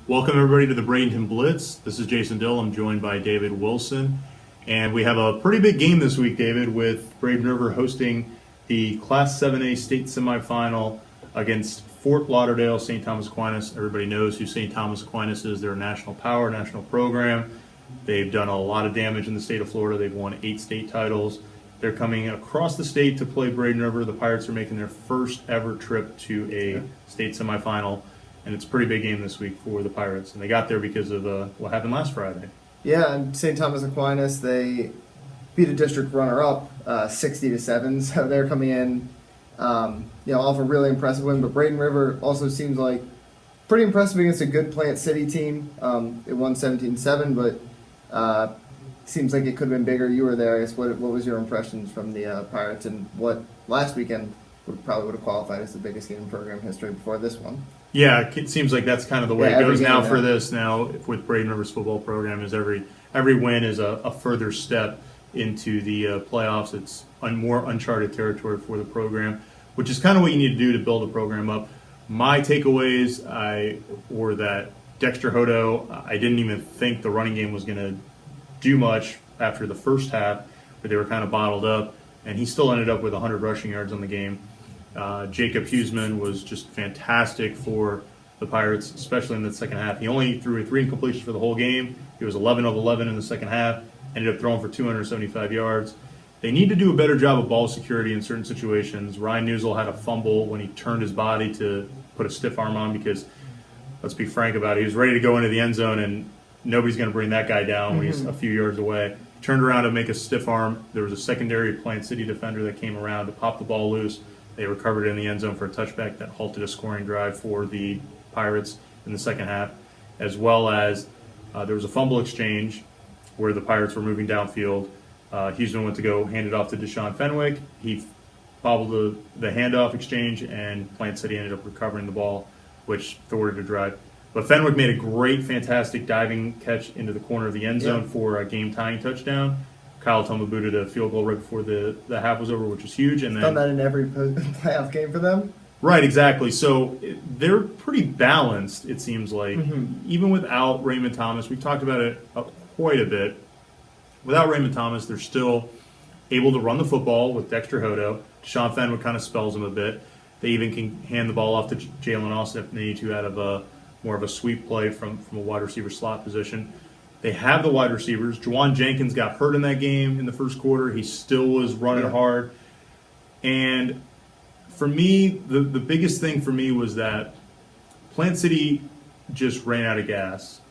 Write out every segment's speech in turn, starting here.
Welcome everybody to the Bradenton Blitz. This is Jason Dill. I'm joined by David Wilson. And we have a pretty big game this week, David, with Braden River hosting the Class 7A state semifinal against Fort Lauderdale St. Aquinas. Everybody knows who St. Thomas Aquinas is. They're a national power, national program. They've done a lot of damage in the state of Florida. They've won 8 state titles. They're coming across the state to play Braden River. The Pirates are making their first ever trip to a state semifinal. And it's a pretty big game this week for the Pirates. And they got there because of what happened last Friday. Yeah, and St. Thomas Aquinas, they beat a district runner-up 60-7. So they're coming in, off a really impressive win. But Braden River also seems like pretty impressive against a good Plant City team. It won 17-7, but seems like it could have been bigger. You were there. I guess what was your impressions from the Pirates and what last weekend probably would have qualified as the biggest game in program history before this one? Yeah, it seems like that's kind of the way it goes now for this. Now with Braden River's football program, is every win is a further step into the playoffs. It's more uncharted territory for the program, which is kind of what you need to do to build a program up. My takeaways were that Dexter Hodo, I didn't even think the running game was going to do much after the first half, but they were kind of bottled up, and he still ended up with 100 rushing yards on the game. Jacob Huseman was just fantastic for the Pirates, especially in the second half. He only threw 3 incompletions for the whole game. He was 11 of 11 in the second half, ended up throwing for 275 yards. They need to do a better job of ball security in certain situations. Ryan Newsel had a fumble when he turned his body to put a stiff arm on because, let's be frank about it, he was ready to go into the end zone, and nobody's going to bring that guy down when he's a few yards away. Turned around to make a stiff arm. There was a secondary Plant City defender that came around to pop the ball loose. They recovered it in the end zone for a touchback that halted a scoring drive for the Pirates in the second half, as well as there was a fumble exchange where the Pirates were moving downfield. Houston went to go hand it off to Deshaun Fenwick. He bobbled the handoff exchange, and Plant City ended up recovering the ball, which thwarted a drive. But Fenwick made a great, fantastic diving catch into the corner of the end zone for a game-tying touchdown. Kyle Toma booted a field goal right before the half was over, which was huge. And then done that in every playoff game for them. Right, exactly. So they're pretty balanced, it seems like, even without Raymond Thomas. We've talked about it quite a bit. Without Raymond Thomas, they're still able to run the football with Dexter Hodo. Deshaun Fenwick kind of spells them a bit. They even can hand the ball off to Jalen Austin if they need to out of more of a sweep play from a wide receiver slot position. They have the wide receivers. Juwan Jenkins got hurt in that game in the first quarter. He still was running hard. And for me, the biggest thing for me was that Plant City just ran out of gas.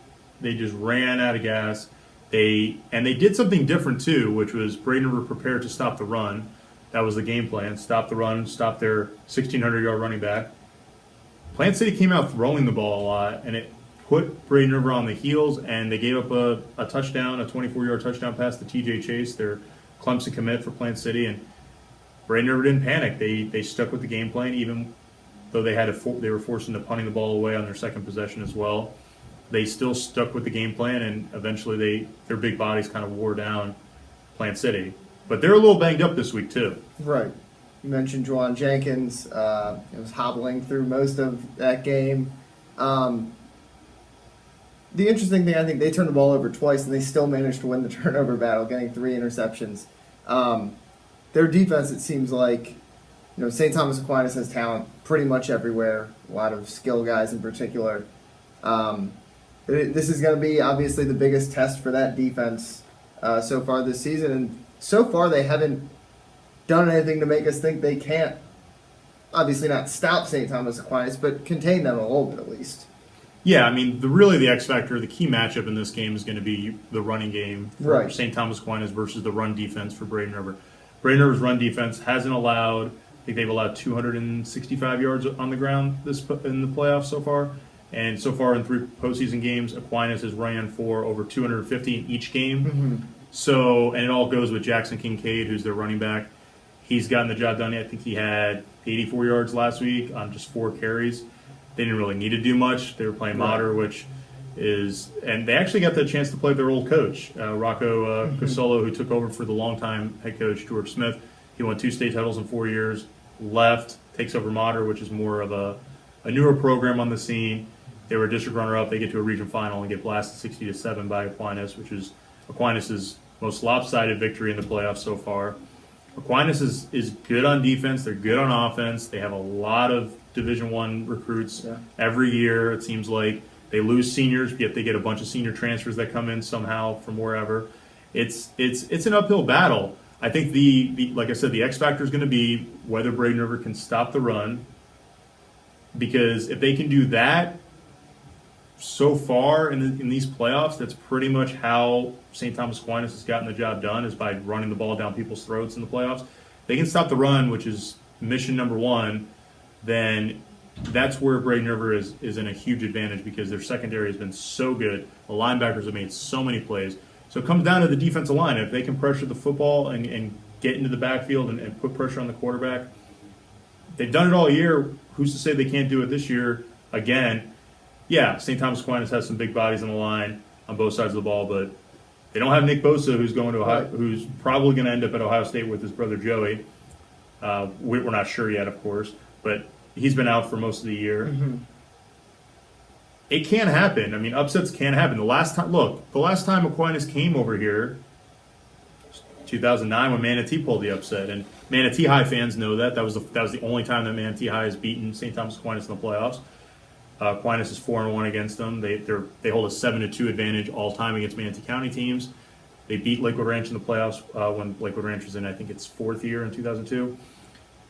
They just ran out of gas. They did something different too, which was Braden River prepared to stop the run. That was the game plan. Stop the run, stop their 1,600-yard running back. Plant City came out throwing the ball a lot, and it put Braden River on the heels, and they gave up a touchdown, a 24-yard touchdown pass to TJ Chase, their Clemson commit for Plant City, and Braden River didn't panic. They stuck with the game plan, even though they were forced into punting the ball away on their second possession as well. They still stuck with the game plan, and eventually their big bodies kind of wore down Plant City. But they're a little banged up this week too. Right. You mentioned Juwan Jenkins. It was hobbling through most of that game. The interesting thing, I think, they turned the ball over twice, and they still managed to win the turnover battle, getting 3 interceptions. Their defense, it seems like, St. Thomas Aquinas has talent pretty much everywhere, a lot of skill guys in particular. This is going to be, obviously, the biggest test for that defense so far this season, and so far they haven't done anything to make us think they can't, obviously not stop St. Thomas Aquinas, but contain them a little bit at least. Yeah, I mean, the X factor, the key matchup in this game is going to be the running game for St. Thomas Aquinas versus the run defense for Braden River. Braden River's run defense hasn't allowed, I think they've allowed 265 yards on the ground in the playoffs so far. And so far in 3 postseason games, Aquinas has ran for over 250 in each game. So, and it all goes with Jackson Kincaid, who's their running back. He's gotten the job done. I think he had 84 yards last week on just 4 carries. They didn't really need to do much. They were playing Mater, which is, and they actually got the chance to play their old coach, Rocco Cosolo, who took over for the longtime head coach, George Smith. He won 2 state titles in 4 years, left, takes over Mater, which is more of a newer program on the scene. They were a district runner-up. They get to a region final and get blasted 60-7 by Aquinas, which is Aquinas' most lopsided victory in the playoffs so far. Aquinas is good on defense. They're good on offense. They have a lot of Division I recruits every year. It seems like they lose seniors, yet they get a bunch of senior transfers that come in somehow from wherever. It's an uphill battle. I think the like I said, the X factor is going to be whether Braden River can stop the run, because if they can do that, so far in these playoffs, that's pretty much how St. Thomas Aquinas has gotten the job done, is by running the ball down people's throats in the playoffs. They can stop the run, which is mission number one, then that's where Braden River is in a huge advantage, because their secondary has been so good. The linebackers have made so many plays. So it comes down to the defensive line. If they can pressure the football and get into the backfield and put pressure on the quarterback, they've done it all year. Who's to say they can't do it this year again? Yeah, St. Thomas Aquinas has some big bodies on the line on both sides of the ball, but they don't have Nick Bosa, who's going to Ohio, who's probably going to end up at Ohio State with his brother Joey. We're not sure yet, of course, but he's been out for most of the year. Mm-hmm. It can happen. I mean, upsets can happen. The last time Aquinas came over here, 2009, when Manatee pulled the upset, and Manatee High fans know that. That was the only time that Manatee High has beaten St. Thomas Aquinas in the playoffs. Aquinas is 4-1 against them. They hold a 7-2 advantage all time against Manatee County teams. They beat Lakewood Ranch in the playoffs when Lakewood Ranch was in, I think, its fourth year in 2002.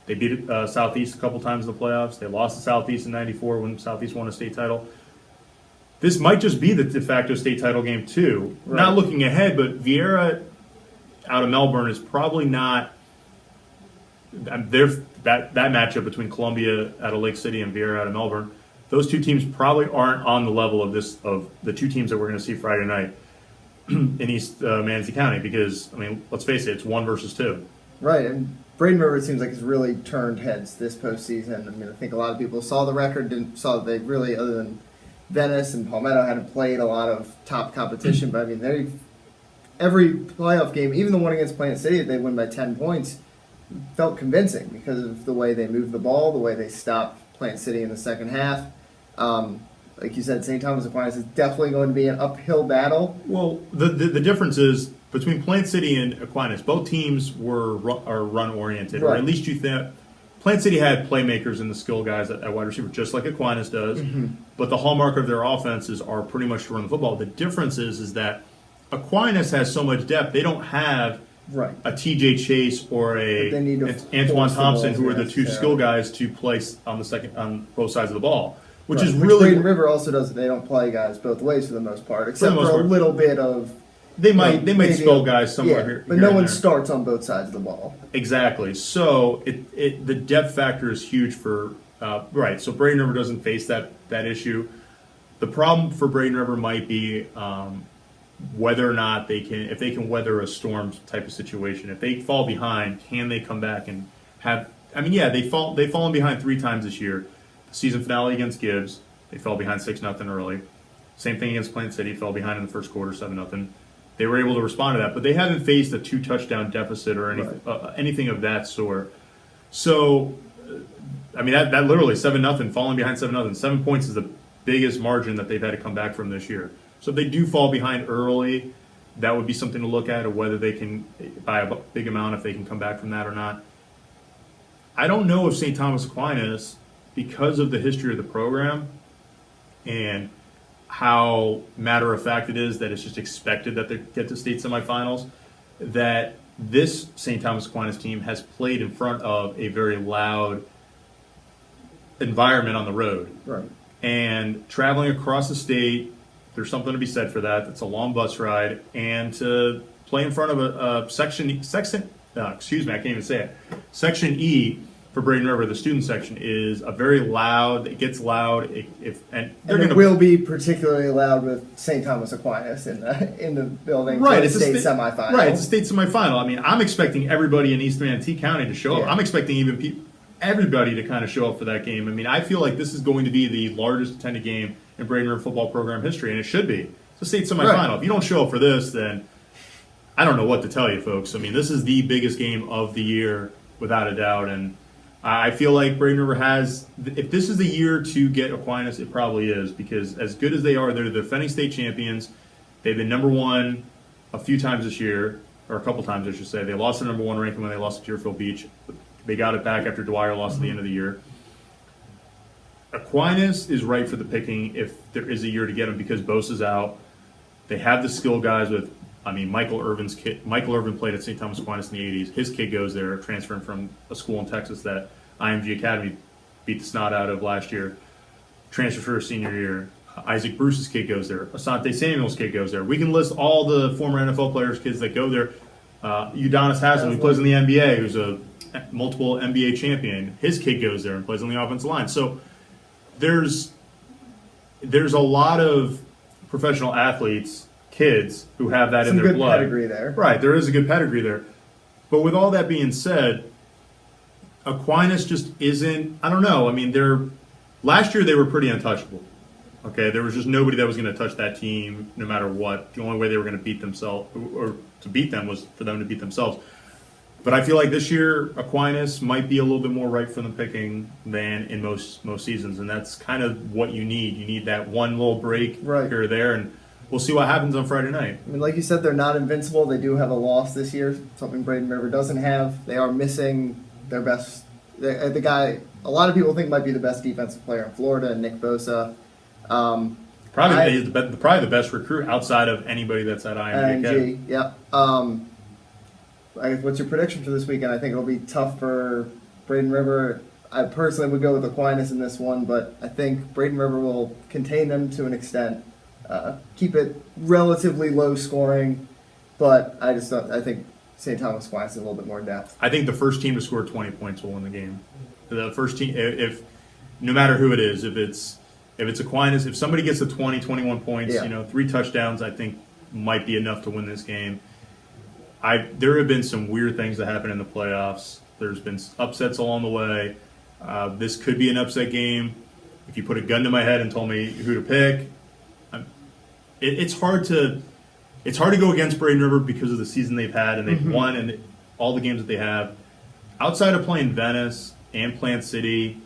They beat Southeast a couple times in the playoffs. They lost to Southeast in '94 when Southeast won a state title. This might just be the de facto state title game too. Right. Not looking ahead, but Vieira out of Melbourne is probably not. That matchup between Columbia out of Lake City and Vieira out of Melbourne, those two teams probably aren't on the level of the two teams that we're going to see Friday night in East Manatee County, because, I mean, let's face it, it's 1 versus 2. Right, and Braden River, it seems like, has really turned heads this postseason. I mean, I think a lot of people saw the record, saw that they really, other than Venice and Palmetto, hadn't played a lot of top competition, but I mean, every playoff game, even the one against Plant City, they win by 10 points, felt convincing because of the way they moved the ball, the way they stopped Plant City in the second half. Like you said, St. Thomas Aquinas is definitely going to be an uphill battle. Well, the difference is between Plant City and Aquinas, both teams are run-oriented, right. Or at least you think. Plant City had playmakers and the skill guys at wide receiver, just like Aquinas does. Mm-hmm. But the hallmark of their offenses are pretty much to run the football. The difference is that Aquinas has so much depth, they don't have a T.J. Chase or Antoine Thompson, who are the two skill guys to play on both sides of the ball. Which Braden River also does. They don't play guys both ways for the most part, except for a little bit of. They might spell guys somewhere here, but no one starts on both sides of the ball. Exactly. So the depth factor is huge for right. So Braden River doesn't face that issue. The problem for Braden River might be whether or not if they can weather a storm type of situation. If they fall behind, can they come back and have? I mean, yeah, they've fallen behind 3 times this year. Season finale against Gibbs, they fell behind 6-0 early. Same thing against Plant City, fell behind in the first quarter 7-0. They were able to respond to that, but they haven't faced a 2-touchdown deficit or anything of that sort. So, I mean, that literally 7-0, falling behind 7-0. 7 points is the biggest margin that they've had to come back from this year. So if they do fall behind early, that would be something to look at, or whether they can, by a big amount, if they can come back from that or not. I don't know if St. Thomas Aquinas, because of the history of the program and how matter-of-fact it is that it's just expected that they get to state semifinals, that this St. Thomas Aquinas team has played in front of a very loud environment on the road. Right. And traveling across the state, there's something to be said for that. It's a long bus ride. And to play in front of a Section E, for Braden River, the student section is a very loud. It gets loud. It will be particularly loud with St. Thomas Aquinas in the building. Right, it's a state semifinal. Right, it's a state semifinal. I mean, I'm expecting everybody in East Manatee County to show up. Yeah. I'm expecting everybody to kind of show up for that game. I mean, I feel like this is going to be the largest attended game in Braden River football program history, and it should be. It's a state semifinal. Right. If you don't show up for this, then I don't know what to tell you, folks. I mean, this is the biggest game of the year, without a doubt, and I feel like Braden River has, if this is the year to get Aquinas, it probably is, because as good as they are, they're the defending state champions. They've been number one a few times this year, or a couple times, I should say. They lost the number one ranking when they lost to Deerfield Beach. They got it back after Dwyer lost at the end of the year. Aquinas is right for the picking if there is a year to get them, because Bosa's out. They have the skill guys with, Michael Irvin's kid. Michael Irvin played at St. Thomas Aquinas in the 80s. His kid goes there, transferring from a school in Texas that IMG Academy beat the snot out of last year. Transferred for his senior year. Isaac Bruce's kid goes there. Asante Samuel's kid goes there. We can list all the former NFL players' kids that go there. Udonis Haslam, who plays in the NBA, who's a multiple NBA champion. His kid goes there and plays on the offensive line. So there's a lot of professional athletes, kids, who have that in their blood. Some good pedigree there. Right, there is a good pedigree there. But with all that being said, Aquinas just isn't, I don't know. Last year they were pretty untouchable. Okay, there was just nobody that was going to touch that team no matter what. The only way they were going to beat themselves, or to beat them, was for them to beat themselves. But I feel like this year Aquinas might be a little bit more ripe for the picking than in most seasons, and that's kind of what you need. You need that one little break here or there, and we'll see what happens on Friday night. Like you said, they're not invincible. They do have a loss this year, something Braden River doesn't have. They are missing their best, the guy a lot of people think might be the best defensive player in Florida, Nick Bosa. Probably the best recruit outside of anybody that's at IMG. Yeah. What's your prediction for this weekend? I think it'll be tough for Braden River. I personally would go with Aquinas in this one, but I think Braden River will contain them to an extent, keep it relatively low scoring, but I think St. Thomas Aquinas is a little bit more depth. I think the first team to score 20 points will win the game. The first team, if no matter who it is, if it's Aquinas, if somebody gets to 20, 21 points, 3 touchdowns, I think might be enough to win this game. There have been some weird things that happen in the playoffs. There's been upsets along the way. This could be an upset game. If you put a gun to my head and told me who to pick, it's hard to go against Braden River because of the season they've had, and they've won and all the games that they have. Outside of playing Venice and Plant City,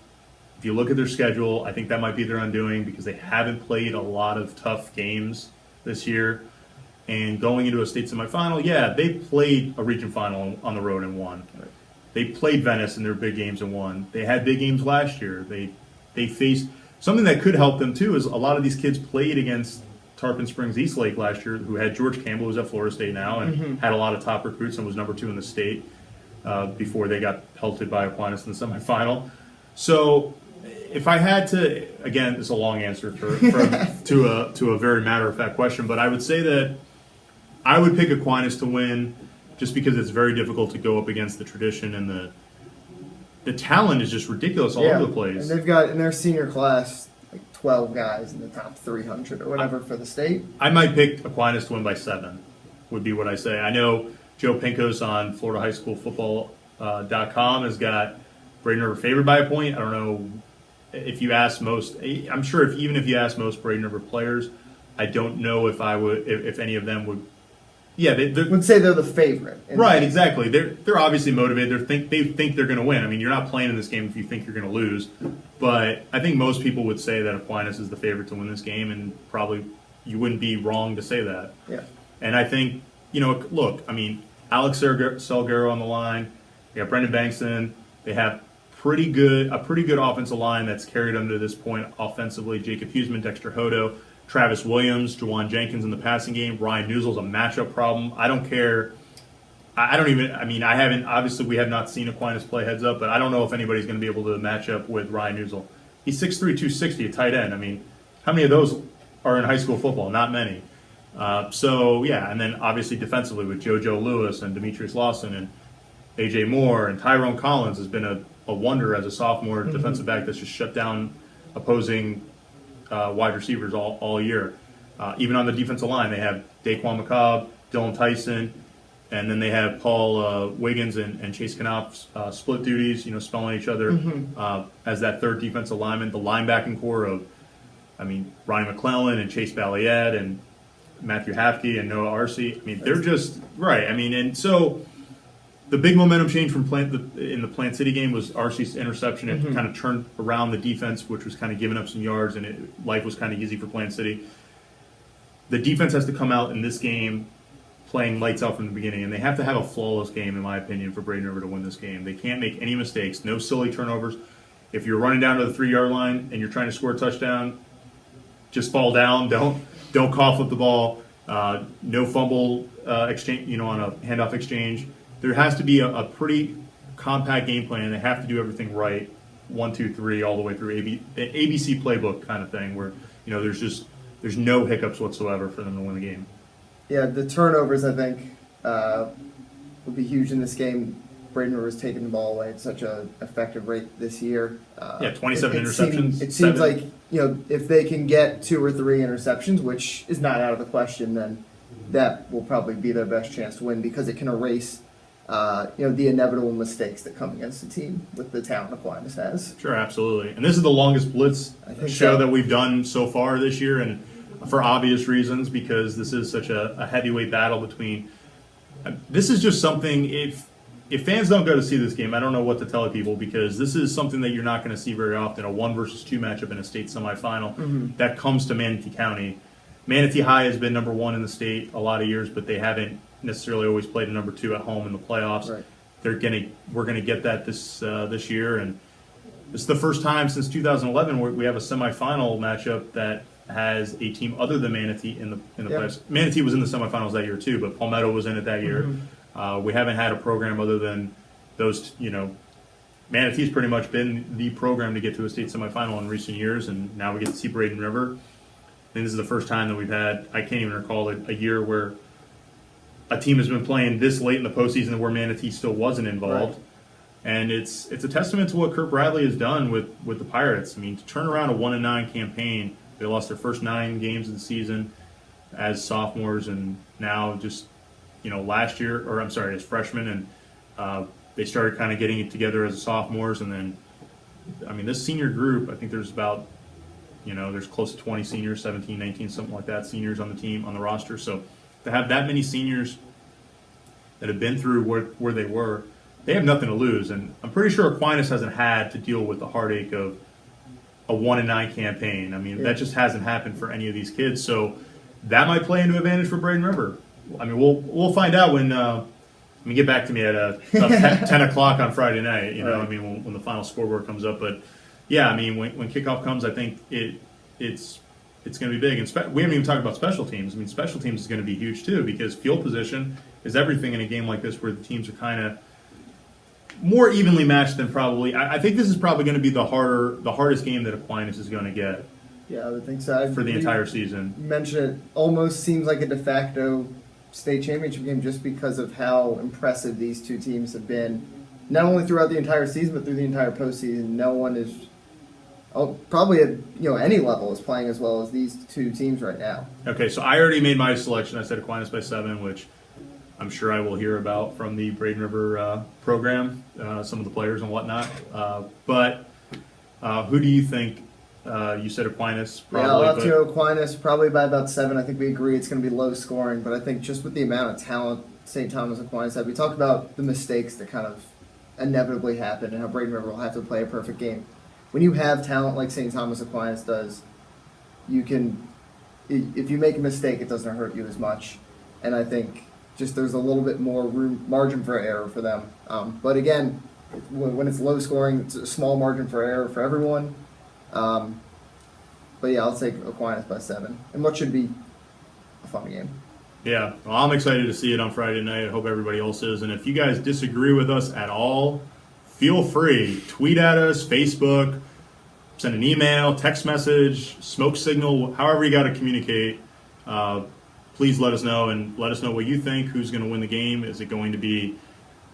if you look at their schedule, I think that might be their undoing because they haven't played a lot of tough games this year. And going into a state semifinal, they played a region final on the road and won. They played Venice in their big games and won. They had big games last year. They faced something that could help them too is a lot of these kids played against Tarpon Springs East Lake last year, who had George Campbell, who's at Florida State now, and had a lot of top recruits and was number 2 in the state before they got pelted by Aquinas in the semifinal. So if I had to, again, it's a long answer to a very matter-of-fact question, but I would say that I would pick Aquinas to win just because it's very difficult to go up against the tradition, and the talent is just ridiculous all over the place. And they've got in their senior class like 12 guys in the top 300 or whatever for the state. I might pick Aquinas to win by 7 would be what I say. I know Joe Pincos on FloridaHighSchoolFootball.com has got Braden River favored by a point. I don't know if you ask most. I'm sure even if you ask most Braden River players, I don't know if any of them would. Yeah, they would say they're the favorite. Right, exactly. They're obviously motivated. They think they're going to win. You're not playing in this game if you think you're going to lose. But I think most people would say that Aquinas is the favorite to win this game, and probably you wouldn't be wrong to say that. Yeah. And I think, look, Alex Salguero on the line. They got Brendan Bankston. They have a pretty good offensive line that's carried them to this point offensively. Jacob Huseman, Dexter Hodo, Travis Williams, Jawan Jenkins in the passing game. Ryan Newsell's a matchup problem. I don't care. Obviously we have not seen Aquinas play heads up, but I don't know if anybody's going to be able to match up with Ryan Newsell. He's 6'3", 260, a tight end. How many of those are in high school football? Not many. And then obviously defensively with JoJo Lewis and Demetrius Lawson and A.J. Moore and Tyrone Collins has been a wonder as a sophomore defensive back that's just shut down opposing wide receivers all year. Even on the defensive line, they have Daquan McCobb, Dylan Tyson, and then they have Paul Wiggins and Chase Knopf split duties, spelling each other as that third defensive lineman. The linebacking core of, Ronnie McClellan and Chase Balliet and Matthew Hafke and Noah Arce. They're just right. And so the big momentum change from in the Plant City game was RC's interception. It kind of turned around the defense, which was kind of giving up some yards, and life was kind of easy for Plant City. The defense has to come out in this game playing lights out from the beginning, and they have to have a flawless game, in my opinion, for Braden River to win this game. They can't make any mistakes, no silly turnovers. If you're running down to the 3-yard line and you're trying to score a touchdown, just fall down. Don't cough up the ball. No fumble exchange, on a handoff exchange. There has to be a pretty compact game plan. They have to do everything right, 1, 2, 3, all the way through ABC playbook kind of thing, where there's no hiccups whatsoever for them to win the game. Yeah, the turnovers I think will be huge in this game. Braden River's taking the ball away at such an effective rate this year. 27 interceptions. It seems like if they can get 2 or 3 interceptions, which is not out of the question, then that will probably be their best chance to win because it can erase the inevitable mistakes that come against the team with the talent Aquinas has. Sure, absolutely. And this is the longest Blitz show that we've done so far this year, and for obvious reasons, because this is such a heavyweight battle between. This is just something, if fans don't go to see this game, I don't know what to tell people, because this is something that you're not going to see very often, a 1 versus 2 matchup in a state semifinal that comes to Manatee County. Manatee High has been number 1 in the state a lot of years, but they haven't necessarily always played a number 2 at home in the playoffs. Right. We're gonna get that this year, and it's the first time since 2011 where we have a semifinal matchup that has a team other than Manatee in the playoffs. Manatee was in the semifinals that year too, but Palmetto was in it that year. We haven't had a program other than those. Manatee's pretty much been the program to get to a state semifinal in recent years, and now we get to see Braden River. I think this is the first time that we've had. I can't even recall a year where a team has been playing this late in the postseason where Manatee still wasn't involved. Right. And it's a testament to what Kurt Bradley has done with the Pirates. I mean, to turn around a 1-9 campaign, they lost their first 9 games of the season as sophomores, and now just last year, or I'm sorry, as freshmen, and they started kind of getting it together as sophomores, and then, this senior group, I think there's about, there's close to 20 seniors, 17, 19, something like that, seniors on the team, on the roster. So to have that many seniors that have been through where they were, they have nothing to lose. And I'm pretty sure Aquinas hasn't had to deal with the heartache of a 1-9 campaign. That just hasn't happened for any of these kids. So that might play into advantage for Braden River. We'll find out when get back to me at about 10 o'clock on Friday night, right. When the final scoreboard comes up. But yeah, when kickoff comes, I think it's going to be big. And we haven't even talked about special teams. Special teams is going to be huge too, because field position is everything in a game like this, where the teams are kind of more evenly matched than probably. I think this is probably going to be the hardest game that Aquinas is going to get. Yeah, I would think so. For the entire season. You mentioned it almost seems like a de facto state championship game just because of how impressive these two teams have been, not only throughout the entire season but through the entire postseason. No one is, probably at any level, is playing as well as these two teams right now. Okay, so I already made my selection. I said Aquinas by 7, which I'm sure I will hear about from the Braden River program, some of the players and whatnot. But who do you think? You said Aquinas, probably. Yeah, I'll have to go Aquinas, probably by about 7. I think we agree it's going to be low scoring, but I think just with the amount of talent St. Thomas Aquinas had, we talked about the mistakes that kind of inevitably happen and how Braden River will have to play a perfect game. When you have talent like St. Thomas Aquinas does, you can, if you make a mistake, it doesn't hurt you as much. And I think just there's a little bit more margin for error for them. But again, when it's low scoring, it's a small margin for error for everyone. But yeah, I'll take Aquinas by 7, and what should be a fun game. Yeah, well, I'm excited to see it on Friday night. I hope everybody else is. And if you guys disagree with us at all, feel free. Tweet at us, Facebook, send an email, text message, smoke signal, however you got to communicate. Please let us know, and let us know what you think. Who's going to win the game? Is it going to be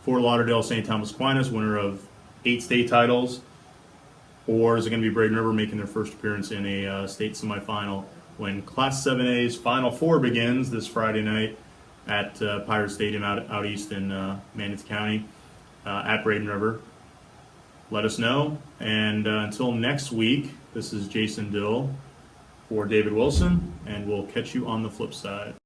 Fort Lauderdale St. Thomas Aquinas, winner of 8 state titles? Or is it going to be Braden River making their first appearance in a state semifinal when Class 7A's Final Four begins this Friday night at Pirate Stadium out east in Manatee County at Braden River? Let us know. And until next week, this is Jason Dill for David Wilson, and we'll catch you on the flip side.